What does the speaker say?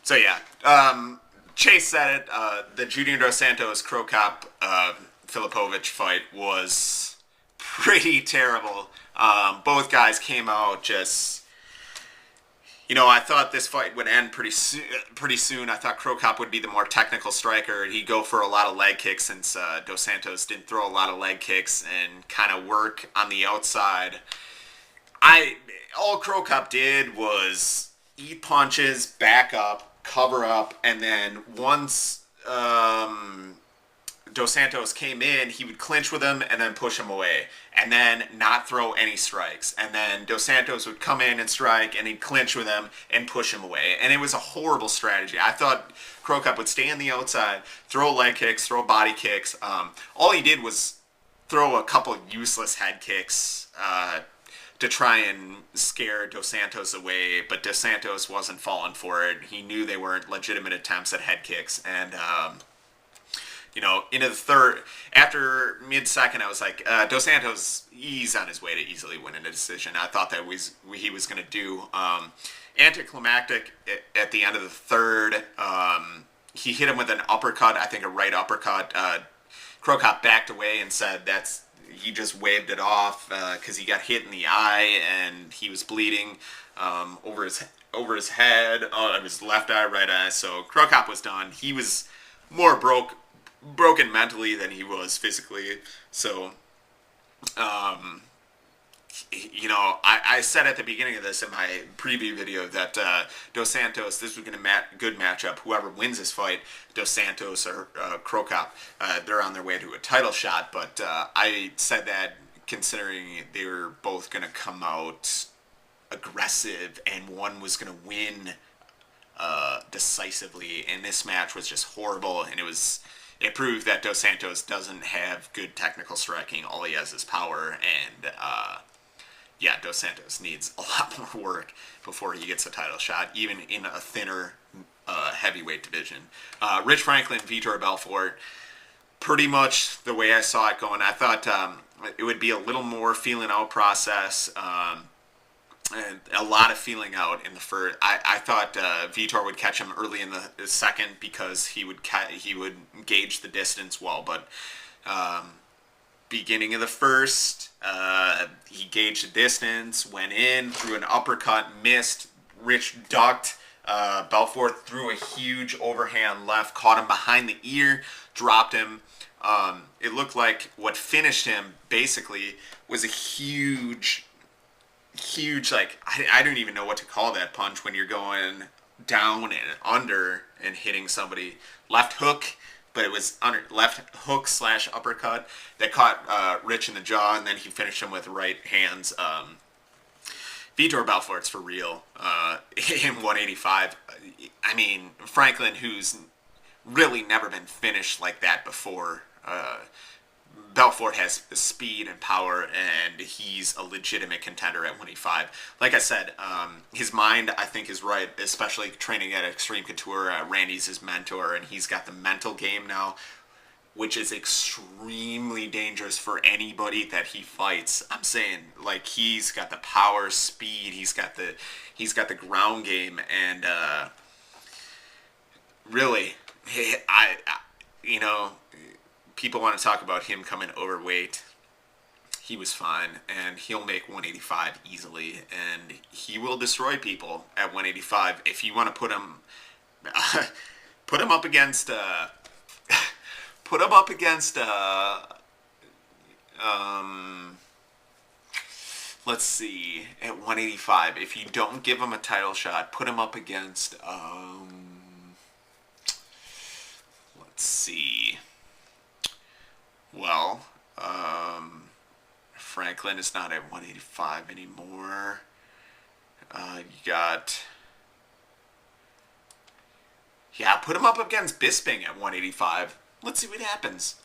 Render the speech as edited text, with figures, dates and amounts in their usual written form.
So yeah, Chase said it. The Junior Dos Santos Crow Cop Filipovich fight was pretty terrible. Both guys came out just. I thought this fight would end pretty soon. I thought Crow Cop would be the more technical striker. He'd go for a lot of leg kicks since Dos Santos didn't throw a lot of leg kicks and kind of work on the outside. All Crow Cop did was eat punches, back up, cover up, and then once Dos Santos came in, he would clinch with him and then push him away, and then not throw any strikes. And then Dos Santos would come in and strike, and he'd clinch with him and push him away. And it was a horrible strategy. I thought Crow Cop would stay on the outside, throw leg kicks, throw body kicks. All he did was throw a couple of useless head kicks to try and scare Dos Santos away, but Dos Santos wasn't falling for it. He knew they weren't legitimate attempts at head kicks, and into the third, after mid-second, I was like, Dos Santos, he's on his way to easily winning a decision. I thought that he was going to do. Anticlimactic at the end of the third. He hit him with an uppercut, I think a right uppercut. Crow Cop backed away and said he just waved it off because he got hit in the eye and he was bleeding over his head, his left eye, right eye. So Crow Cop was done. He was more broken mentally than he was physically. So, I said at the beginning of this in my preview video that Dos Santos, this was going to good matchup. Whoever wins this fight, Dos Santos or Crow Cop, they're on their way to a title shot. But I said that considering they were both going to come out aggressive and one was going to win decisively, and this match was just horrible, and it proved that Dos Santos doesn't have good technical striking. All he has is power, and Dos Santos needs a lot more work before he gets a title shot, even in a thinner heavyweight division. Rich Franklin, Vitor Belfort, pretty much the way I saw it going. I thought it would be a little more feeling out process, and a lot of feeling out in the first. I thought Vitor would catch him early in the second because he would gauge the distance well, but beginning of the first, he gauged the distance, went in, threw an uppercut, missed. Rich ducked. Belfort threw a huge overhand left, caught him behind the ear, dropped him. It looked like what finished him basically was a huge, like, I don't even know what to call that punch when you're going down and under and hitting somebody. Left hook, but it was under left hook / uppercut that caught Rich in the jaw, and then he finished him with right hands. Vitor Belfort's for real in 185. I mean, Franklin, who's really never been finished like that before. Belfort has speed and power, and he's a legitimate contender at 185. Like I said, his mind, I think, is right, especially training at Extreme Couture. Randy's his mentor, and he's got the mental game now, which is extremely dangerous for anybody that he fights. I'm saying, like, he's got the power, speed, he's got the ground game, and really, people want to talk about him coming overweight. He was fine, and he'll make 185 easily, and he will destroy people at 185. If you want to put him up against let's see, at 185, if you don't give him a title shot, put him up against let's see. Well, Franklin is not at 185 anymore. Put him up against Bisping at 185. Let's see what happens.